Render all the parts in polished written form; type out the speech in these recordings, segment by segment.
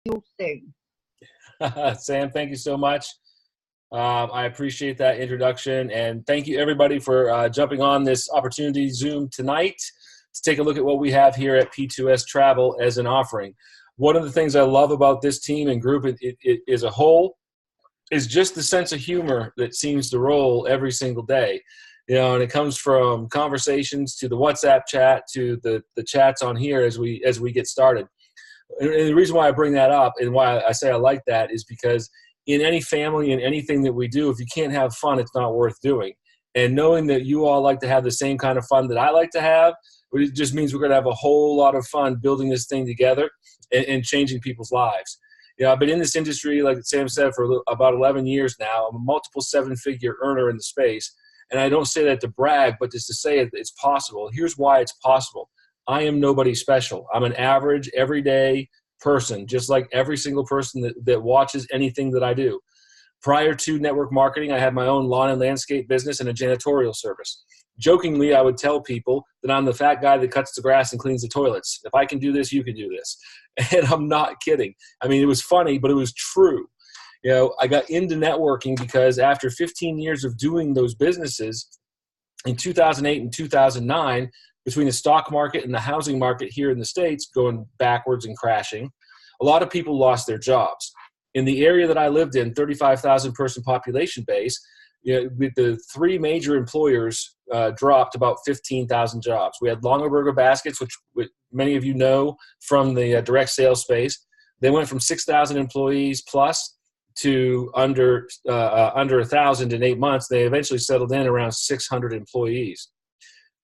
you soon. Sam, thank you so much. I appreciate that introduction, and thank you everybody for jumping on this opportunity Zoom tonight to take a look at what we have here at P2S Travel as an offering. One of the things I love about this team and group it as a whole is just the sense of humor that seems to roll every single day. You know, and it comes from conversations to the WhatsApp chat to the chats on here as we get started. And the reason why I bring that up and why I say I like that is because in any family and anything that we do, if you can't have fun, it's not worth doing. And knowing that you all like to have the same kind of fun that I like to have, it just means we're going to have a whole lot of fun building this thing together and changing people's lives. You know, I've been in this industry, like Sam said, for about 11 years now. I'm a multiple seven-figure earner in the space. And I don't say that to brag, but just to say it's possible. Here's why it's possible. I am nobody special. I'm an average, everyday person, just like every single person that watches anything that I do. Prior to network marketing, I had my own lawn and landscape business and a janitorial service. Jokingly, I would tell people that I'm the fat guy that cuts the grass and cleans the toilets. If I can do this, you can do this. And I'm not kidding. I mean, it was funny, but it was true. You know, I got into networking because after 15 years of doing those businesses, in 2008 and 2009, between the stock market and the housing market here in the States going backwards and crashing, a lot of people lost their jobs. In the area that I lived in, 35,000 person population base, you know, with the three major employers dropped about 15,000 jobs. We had Longaberger Baskets, which many of you know from the direct sales space. They went from 6,000 employees plus to under 1,000 in 8 months. They eventually settled in around 600 employees.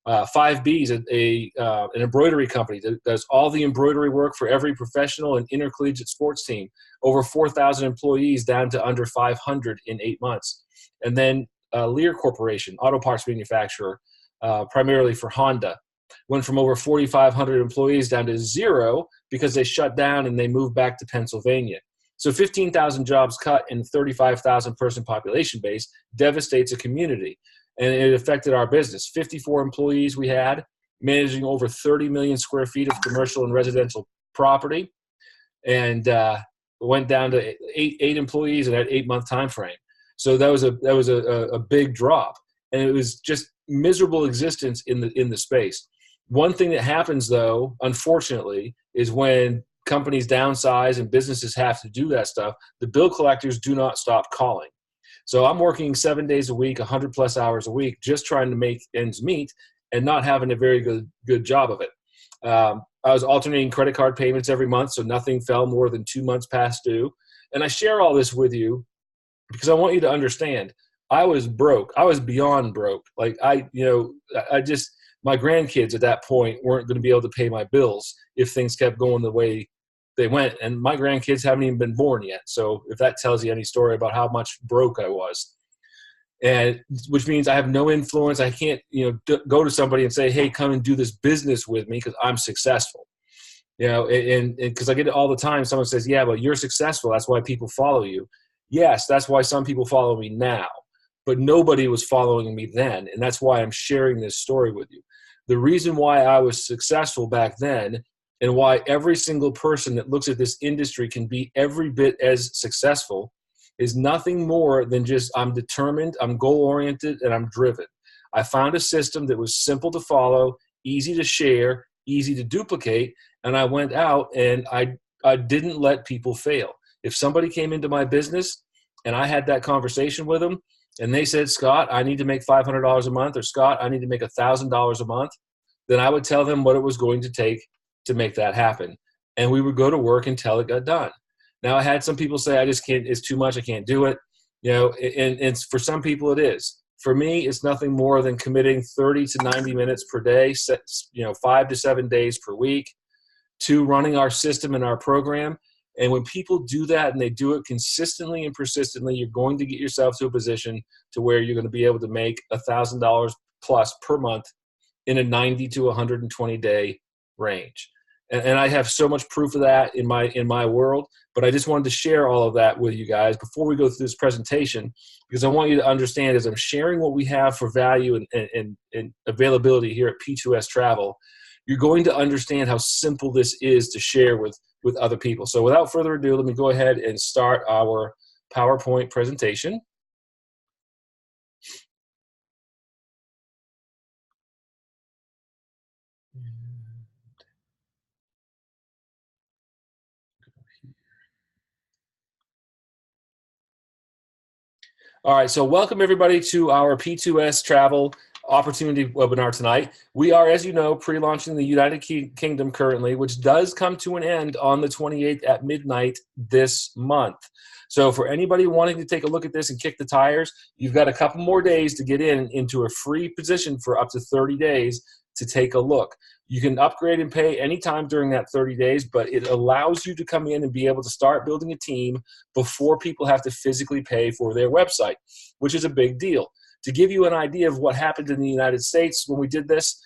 5B's, an embroidery company that does all the embroidery work for every professional and intercollegiate sports team. Over 4,000 employees down to under 500 in 8 months. And then Lear Corporation, auto parts manufacturer, primarily for Honda, went from over 4,500 employees down to zero because they shut down and they moved back to Pennsylvania. So 15,000 jobs cut in 35,000 person population base devastates a community. And it affected our business. 54 employees we had, managing over 30 million square feet of commercial and residential property, and went down to eight employees in that 8 month time frame. So that was a big drop, and it was just miserable existence in the space. One thing that happens, though, unfortunately, is when companies downsize and businesses have to do that stuff, the bill collectors do not stop calling. So I'm working 7 days a week, 100 plus hours a week, just trying to make ends meet and not having a very good job of it. I was alternating credit card payments every month, so nothing fell more than 2 months past due. And I share all this with you because I want you to understand, I was broke. I was beyond broke. Like my grandkids at that point weren't going to be able to pay my bills if things kept going the way they went, and my grandkids haven't even been born yet. So if that tells you any story about how much broke I was, and which means I have no influence. I can't, go to somebody and say, hey, come and do this business with me because I'm successful. And because I get it all the time. Someone says, yeah, but you're successful. That's why people follow you. Yes, that's why some people follow me now, but nobody was following me then. And that's why I'm sharing this story with you. The reason why I was successful back then and why every single person that looks at this industry can be every bit as successful is nothing more than just I'm determined, I'm goal-oriented, and I'm driven. I found a system that was simple to follow, easy to share, easy to duplicate, and I went out and I didn't let people fail. If somebody came into my business and I had that conversation with them and they said, Scott, I need to make $500 a month, or Scott, I need to make $1,000 a month, then I would tell them what it was going to take to make that happen. And we would go to work until it got done. Now, I had some people say, I just can't, it's too much, I can't do it. And for some people it is. For me, it's nothing more than committing 30 to 90 minutes per day, 5 to 7 days per week to running our system and our program. And when people do that and they do it consistently and persistently, you're going to get yourself to a position to where you're going to be able to make $1,000 plus per month in a 90 to 120 day range. And I have so much proof of that in my world, but I just wanted to share all of that with you guys before we go through this presentation, because I want you to understand as I'm sharing what we have for value and availability here at P2S Travel, you're going to understand how simple this is to share with with other people. So without further ado, let me go ahead and start our PowerPoint presentation. All right, so welcome everybody to our P2S Travel Opportunity webinar tonight. We are, as you know, pre-launching the United Kingdom currently, which does come to an end on the 28th at midnight this month. So for anybody wanting to take a look at this and kick the tires, you've got a couple more days to get into a free position for up to 30 days to take a look. You can upgrade and pay anytime during that 30 days, but it allows you to come in and be able to start building a team before people have to physically pay for their website, which is a big deal. To give you an idea of what happened in the United States when we did this,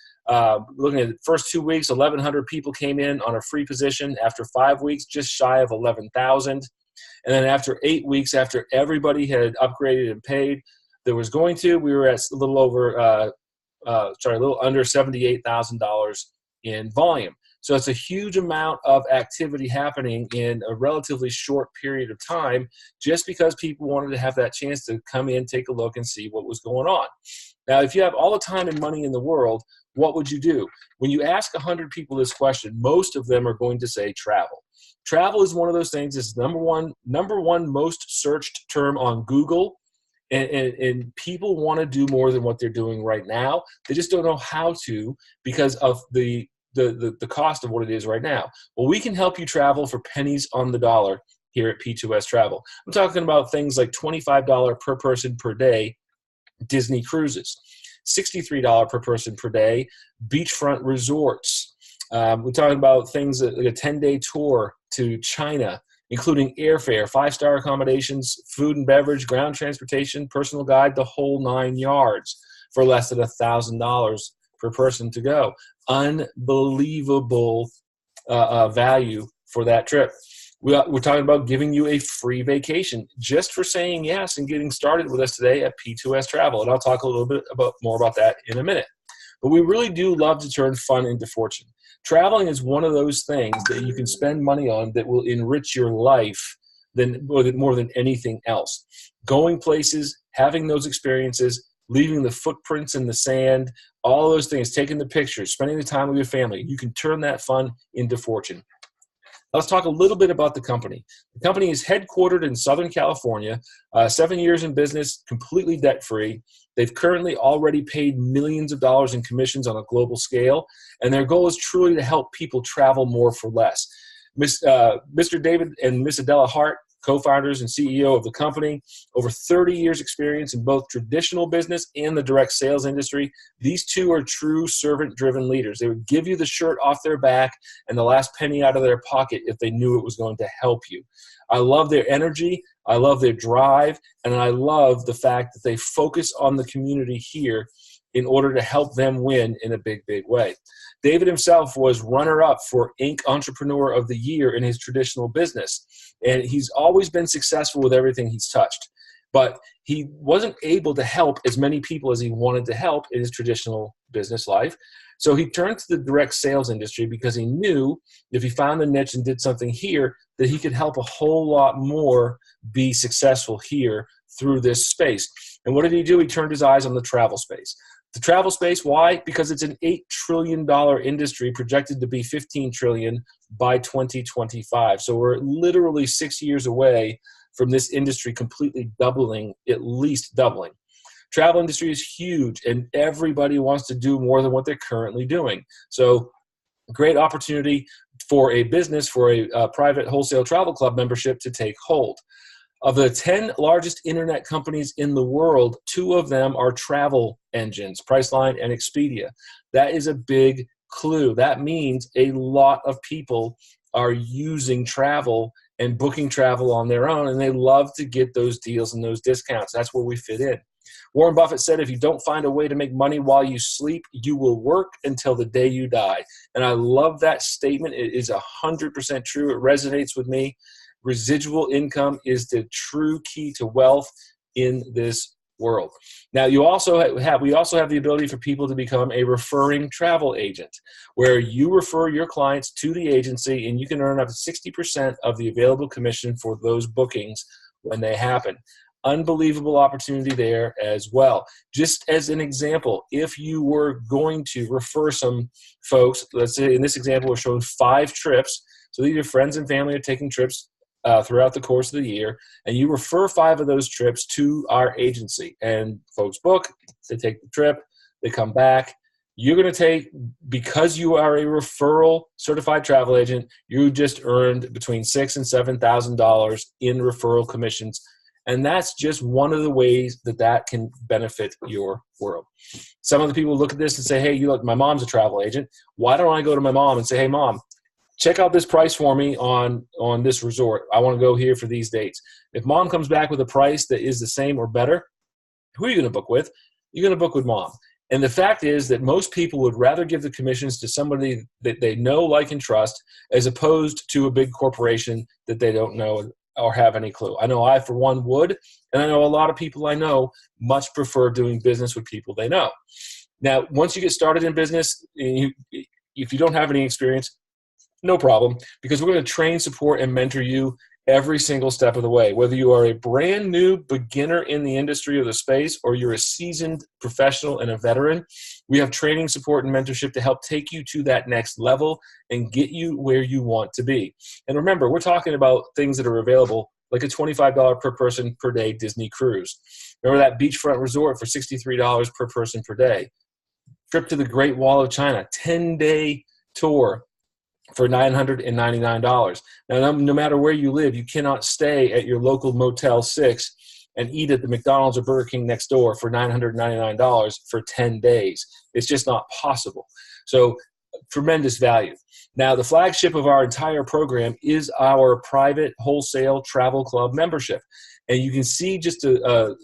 looking at the first 2 weeks, 1,100 people came in on a free position. After 5 weeks, just shy of 11,000. And then after 8 weeks, after everybody had upgraded and paid, we were at a little over a little under $78,000 in volume. So it's a huge amount of activity happening in a relatively short period of time, just because people wanted to have that chance to come in, take a look, and see what was going on. Now, if you have all the time and money in the world, what would you do? When you ask 100 people this question, most of them are going to say travel. Travel is one of those things. It's number one most searched term on Google. And people want to do more than what they're doing right now. They just don't know how to because of the cost of what it is right now. Well, we can help you travel for pennies on the dollar here at P2S Travel. I'm talking about things like $25 per person per day Disney cruises, $63 per person per day beachfront resorts. We're talking about things like a 10-day tour to China, including airfare, 5-star accommodations, food and beverage, ground transportation, personal guide, the whole 9 yards for less than $1,000 per person to go. Unbelievable value for that trip. We're talking about giving you a free vacation just for saying yes and getting started with us today at P2S Travel. And I'll talk a little bit more about that in a minute. But we really do love to turn fun into fortune. Traveling is one of those things that you can spend money on that will enrich your life more than anything else. Going places, having those experiences, leaving the footprints in the sand, all those things, taking the pictures, spending the time with your family, you can turn that fun into fortune. Let's talk a little bit about the company. The company is headquartered in Southern California, 7 years in business, completely debt-free. They've currently already paid millions of dollars in commissions on a global scale, and their goal is truly to help people travel more for less. Mr. David and Miss Adela Hart, co-founders and CEO of the company, over 30 years experience in both traditional business and the direct sales industry. These two are true servant-driven leaders. They would give you the shirt off their back and the last penny out of their pocket if they knew it was going to help you. I love their energy, I love their drive, and I love the fact that they focus on the community here in order to help them win in a big, big way. David himself was runner-up for Inc. Entrepreneur of the Year in his traditional business, and he's always been successful with everything he's touched. But he wasn't able to help as many people as he wanted to help in his traditional business life. So he turned to the direct sales industry because he knew if he found the niche and did something here, that he could help a whole lot more be successful here through this space. And what did he do? He turned his eyes on the travel space. The travel space, why? Because it's an $8 trillion industry projected to be $15 trillion by 2025. So we're literally 6 years away from this industry completely doubling, at least doubling. Travel industry is huge, and everybody wants to do more than what they're currently doing. So great opportunity for a business, for a private wholesale travel club membership to take hold. Of the 10 largest internet companies in the world, 2 of them are travel engines, Priceline and Expedia. That is a big clue. That means a lot of people are using travel and booking travel on their own, and they love to get those deals and those discounts. That's where we fit in. Warren Buffett said, if you don't find a way to make money while you sleep, you will work until the day you die. And I love that statement. It is 100% true. It resonates with me. Residual income is the true key to wealth in this world. Now, we also have the ability for people to become a referring travel agent, where you refer your clients to the agency and you can earn up to 60% of the available commission for those bookings when they happen. Unbelievable opportunity there as well. Just as an example, if you were going to refer some folks, let's say in this example, we're showing 5 trips. So these are friends and family are taking trips throughout the course of the year, and you refer 5 of those trips to our agency, and folks book, they take the trip, they come back. You're going to take, because you are a referral certified travel agent, you just earned between $6,000 and $7,000 in referral commissions. And that's just one of the ways that can benefit your world. Some of the people look at this and say, hey, look, my mom's a travel agent. Why don't I go to my mom and say, hey, mom, check out this price for me on this resort. I want to go here for these dates. If mom comes back with a price that is the same or better, who are you going to book with? You're going to book with mom. And the fact is that most people would rather give the commissions to somebody that they know, like, and trust, as opposed to a big corporation that they don't know or have any clue. I know I, for one, would, and I know a lot of people I know much prefer doing business with people they know. Now, once you get started in business, if you don't have any experience, no problem, because we're going to train, support, and mentor you every single step of the way. Whether you are a brand new beginner in the industry or the space, or you're a seasoned professional and a veteran, we have training, support, and mentorship to help take you to that next level and get you where you want to be. And remember, we're talking about things that are available, like a $25 per person per day Disney cruise. Remember that beachfront resort for $63 per person per day. Trip to the Great Wall of China, 10-day tour for $999. Now, no matter where you live, you cannot stay at your local Motel 6 and eat at the McDonald's or Burger King next door for $999 for 10 days. It's just not possible. So, tremendous value. Now, the flagship of our entire program is our private wholesale travel club membership. And you can see just a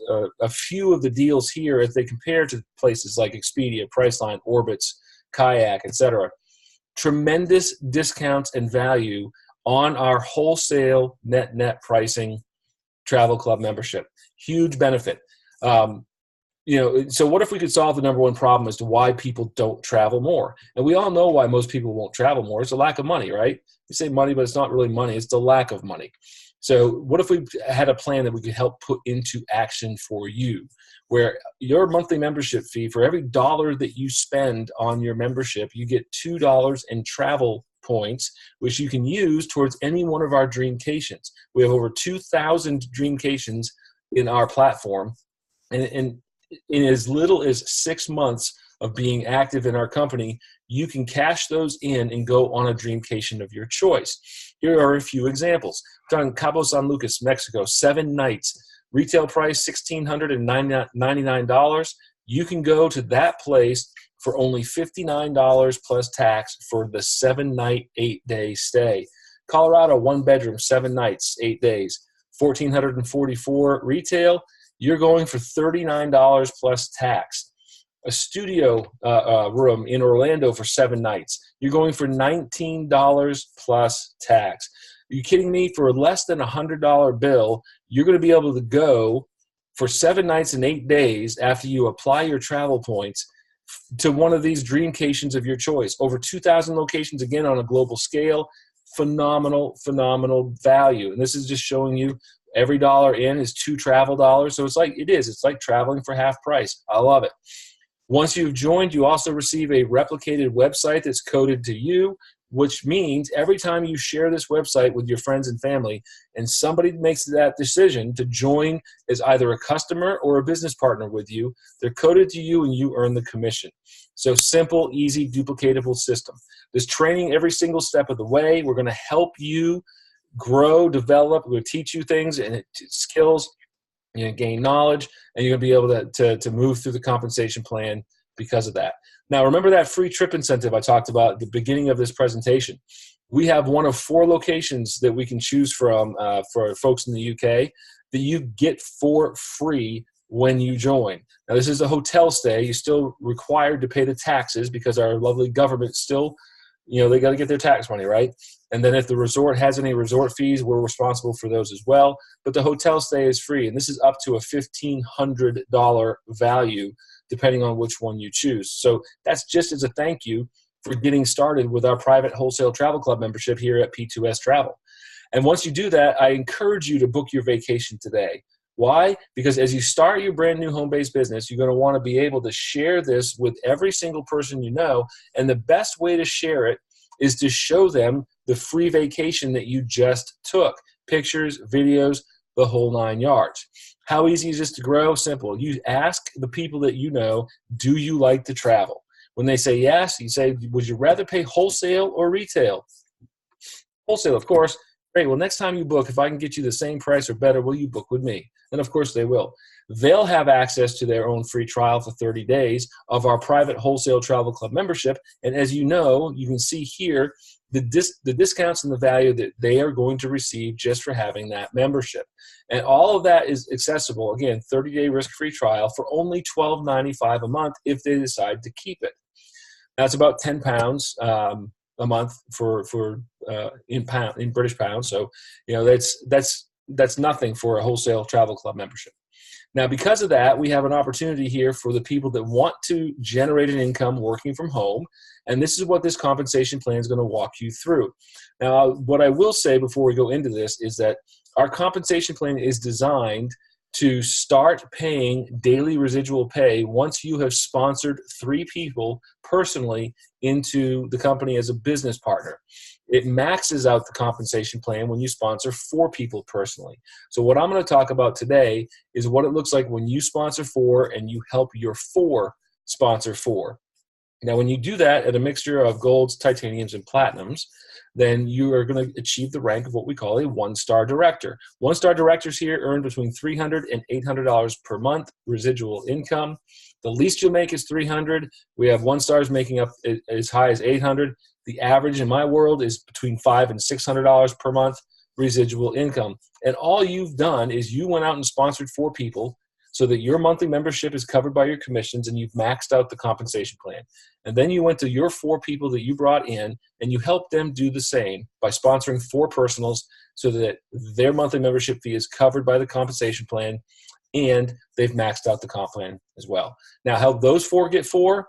few of the deals here as they compare to places like Expedia, Priceline, Orbitz, Kayak, etc. Tremendous discounts and value on our wholesale net pricing travel club membership. Huge benefit. So what if we could solve the number one problem as to why people don't travel more? And we all know why most people won't travel more. It's a lack of money, right? You say money, but it's not really money. It's the lack of money. So what if we had a plan that we could help put into action for you, where your monthly membership fee, for every dollar that you spend on your membership, you get $2 in travel points, which you can use towards any one of our dreamcations. We have over 2,000 dreamcations in our platform. And in as little as 6 months of being active in our company, you can cash those in and go on a dreamcation of your choice. Here are a few examples. We're talking Cabo San Lucas, Mexico, 7 nights. Retail price $1,699. You can go to that place for only $59 plus tax for the 7-night, 8-day stay. Colorado, 1 bedroom, 7 nights, 8 days. $1,444 retail. You're going for $39 plus tax. A studio room in Orlando for 7 nights. You're going for $19 plus tax. Are you kidding me? For less than $100 bill, you're going to be able to go for 7 nights and 8 days after you apply your travel points to one of these dreamcations of your choice. Over 2,000 locations, again, on a global scale. Phenomenal value. And this is just showing you every dollar in is 2 travel dollars. So it's like traveling for half price. I love it. Once you've joined, you also receive a replicated website that's coded to you, which means every time you share this website with your friends and family and somebody makes that decision to join as either a customer or a business partner with you, they're coded to you and you earn the commission. So simple, easy, duplicatable system. There's training every single step of the way. We're going to help you grow, develop. We're going to teach you things and skills. You're going to gain knowledge, and you're going to be able to move through the compensation plan because of that. Now, remember that free trip incentive I talked about at the beginning of this presentation. We have one of 4 locations that we can choose from for folks in the UK that you get for free when you join. Now, this is a hotel stay. You're still required to pay the taxes because our lovely government still, they got to get their tax money, right? And then if the resort has any resort fees, we're responsible for those as well. But the hotel stay is free, and this is up to a $1,500 value, depending on which one you choose. So that's just as a thank you for getting started with our private wholesale travel club membership here at P2S Travel. And once you do that, I encourage you to book your vacation today. Why? Because as you start your brand new home-based business, you're going to want to be able to share this with every single person you know. And the best way to share it is to show them the free vacation that you just took. Pictures, videos, the whole 9 yards. How easy is this to grow? Simple. You ask the people that you know, do you like to travel? When they say yes, you say, would you rather pay wholesale or retail? Wholesale, of course. Great. Well, next time you book, if I can get you the same price or better, will you book with me? And of course they will. They'll have access to their own free trial for 30 days of our private wholesale travel club membership. And as you know, you can see here the discounts and the value that they are going to receive just for having that membership. And all of that is accessible, again, 30-day risk-free trial for only $12.95 a month if they decide to keep it. That's about 10 pounds a month in British pounds. So, you know, that's nothing for a wholesale travel club membership. Now, because of that, we have an opportunity here for the people that want to generate an income working from home. And this is what this compensation plan is going to walk you through. Now, what I will say before we go into this is that our compensation plan is designed to start paying daily residual pay once you have sponsored 3 people personally into the company as a business partner. It maxes out the compensation plan when you sponsor 4 people personally. So what I'm going to talk about today is what it looks like when you sponsor 4 and you help your 4 sponsor 4. Now, when you do that at a mixture of golds, titaniums, and platinums, then you are going to achieve the rank of what we call a 1-star director. 1-star directors here earn between $300 and $800 per month residual income. The least you'll make is $300. We have 1-stars making up as high as $800. The average in my world is between $500 and $600 per month residual income. And all you've done is you went out and sponsored 4 people so that your monthly membership is covered by your commissions and you've maxed out the compensation plan. And then you went to your 4 people that you brought in and you helped them do the same by sponsoring 4 personals so that their monthly membership fee is covered by the compensation plan and they've maxed out the comp plan as well. Now, help those 4 get 4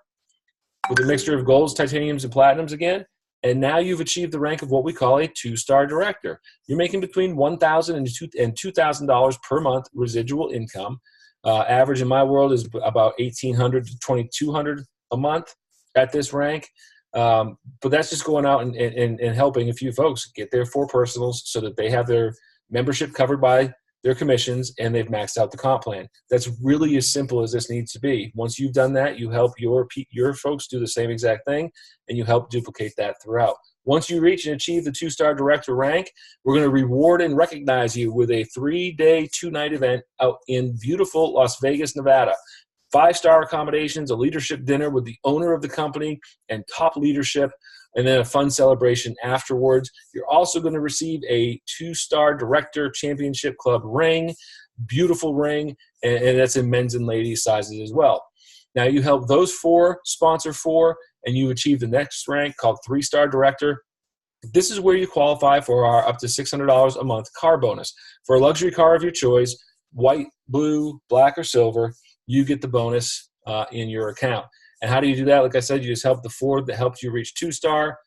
with a mixture of golds, titaniums, and platinums again. And now you've achieved the rank of what we call a 2-star director. You're making between $1,000 and $2,000 per month residual income. Average in my world is about $1,800 to $2,200 a month at this rank. But that's just going out and helping a few folks get their 4 personals so that they have their membership covered by their commissions and they've maxed out the comp plan. That's really as simple as this needs to be. Once you've done that, you help your folks do the same exact thing and you help duplicate that throughout. Once you reach and achieve the 2-star director rank, we're going to reward and recognize you with a 3-day, 2-night event out in beautiful Las Vegas, Nevada. 5-star accommodations, a leadership dinner with the owner of the company and top leadership, and then a fun celebration afterwards. You're also going to receive a 2-star director championship club ring, beautiful ring, and that's in men's and ladies sizes as well. Now you help those 4 sponsor 4, and you achieve the next rank called 3-star director. This is where you qualify for our up to $600 a month car bonus. For a luxury car of your choice, white, blue, black, or silver, you get the bonus in your account. And how do you do that? Like I said, you just help the 4 that helped you reach 2-star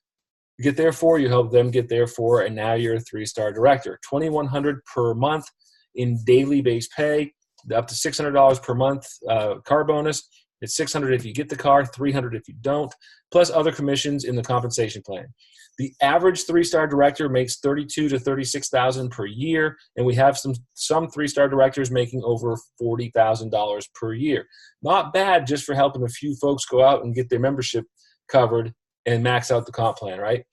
get their 4, you help them get their 4, and now you're a 3-star director. $2,100 per month in daily base pay, up to $600 per month car bonus. It's $600 if you get the car, $300 if you don't, plus other commissions in the compensation plan. The average 3-star director makes $32,000 to $36,000 per year, and we have some 3-star directors making over $40,000 per year. Not bad just for helping a few folks go out and get their membership covered and max out the comp plan, right?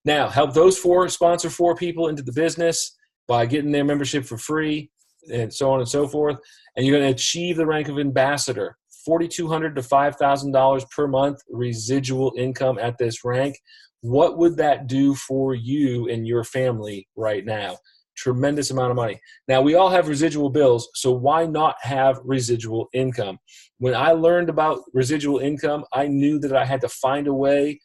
Now, help those 4 sponsor 4 people into the business by getting their membership for free and so on and so forth, and you're going to achieve the rank of ambassador. $4,200 to $5,000 per month residual income at this rank. What would that do for you and your family right now? Tremendous amount of money. Now, we all have residual bills, so why not have residual income? When I learned about residual income, I knew that I had to find a way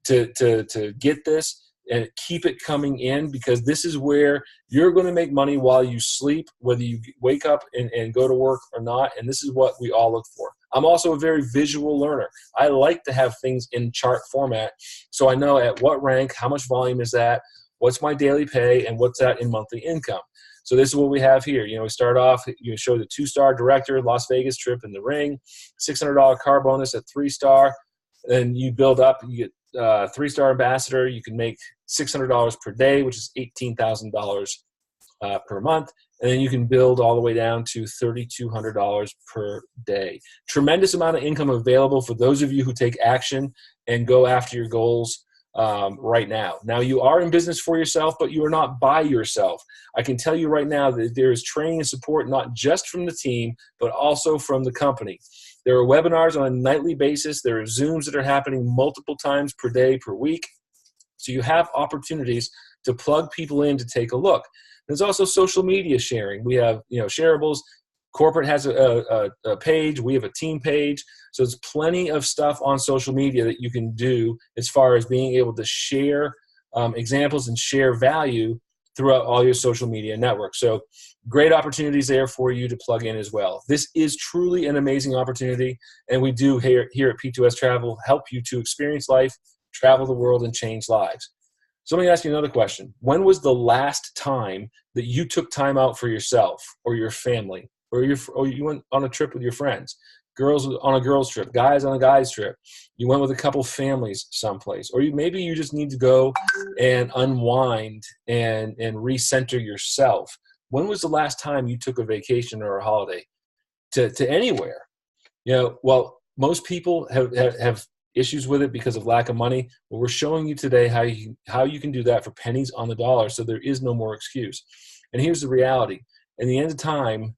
to get this. and keep it coming in, because this is where you're going to make money while you sleep, whether you wake up and go to work or not. And this is what we all look for. I'm also a very visual learner. I like to have things in chart format, so I know at what rank, how much volume is that, what's my daily pay, and what's that in monthly income. So this is what we have here. We start off, you show the 2-star director, Las Vegas trip in the ring, $600 car bonus at 3-star. Then you build up, you get 3-star ambassador. You can make $600 per day, which is $18,000 per month. And then you can build all the way down to $3,200 per day. Tremendous amount of income available for those of you who take action and go after your goals right now. Now, you are in business for yourself, but you are not by yourself. I can tell you right now that there is training and support, not just from the team, but also from the company. There are webinars on a nightly basis. There are Zooms that are happening multiple times per day, per week. So you have opportunities to plug people in to take a look. There's also social media sharing. We have, shareables. Corporate has a page. We have a team page. So there's plenty of stuff on social media that you can do as far as being able to share examples and share value throughout all your social media networks. So great opportunities there for you to plug in as well. This is truly an amazing opportunity, and we do here at P2S Travel help you to experience life, travel the world, and change lives. So let me ask you another question. When was the last time that you took time out for yourself or your family, or you went on a trip with your friends? Girls on a girls trip, guys on a guys trip. You went with a couple families someplace, or maybe you just need to go and unwind and recenter yourself. When was the last time you took a vacation or a holiday to anywhere? Well, most people have issues with it because of lack of money. Well, we're showing you today how you can do that for pennies on the dollar, so there is no more excuse. And here's the reality. In the end of time,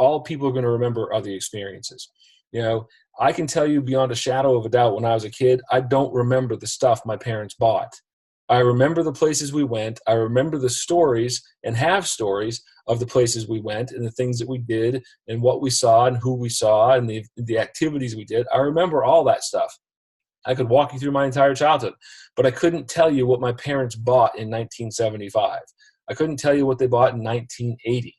all people are going to remember are the experiences. I can tell you beyond a shadow of a doubt, when I was a kid, I don't remember the stuff my parents bought. I remember the places we went. I remember the stories and have stories of the places we went and the things that we did and what we saw and who we saw and the activities we did. I remember all that stuff. I could walk you through my entire childhood, but I couldn't tell you what my parents bought in 1975. I couldn't tell you what they bought in 1980.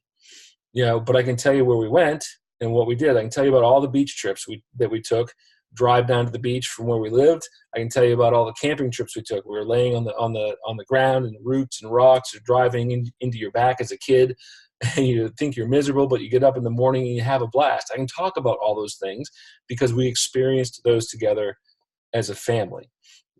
But I can tell you where we went and what we did. I can tell you about all the beach trips that we took, drive down to the beach from where we lived. I can tell you about all the camping trips we took. We were laying on the ground and roots and rocks, or driving into your back as a kid, and you think you're miserable, but you get up in the morning and you have a blast. I can talk about all those things because we experienced those together as a family.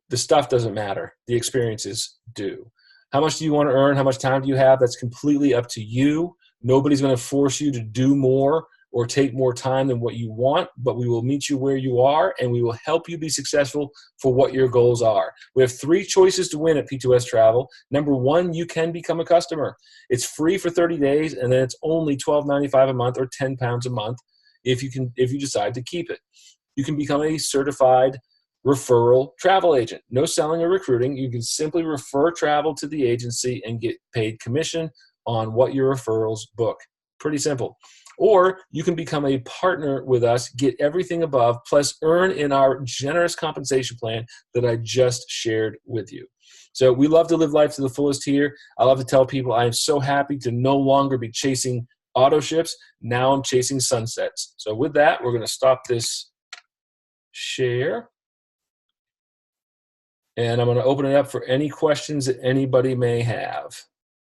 The stuff doesn't matter. The experiences do. How much do you want to earn? How much time do you have? That's completely up to you. Nobody's going to force you to do more or take more time than what you want, but we will meet you where you are, and we will help you be successful for what your goals are. We have 3 choices to win at P2S Travel. Number 1, you can become a customer. It's free for 30 days, and then it's only $12.95 a month or £10 a month if you decide to keep it. You can become a certified referral travel agent. No selling or recruiting. You can simply refer travel to the agency and get paid commission on what your referrals book. Pretty simple. Or you can become a partner with us, get everything above, plus earn in our generous compensation plan that I just shared with you. So we love to live life to the fullest here. I love to tell people I am so happy to no longer be chasing auto ships. Now I'm chasing sunsets. So with that, we're going to stop this share. And I'm going to open it up for any questions that anybody may have.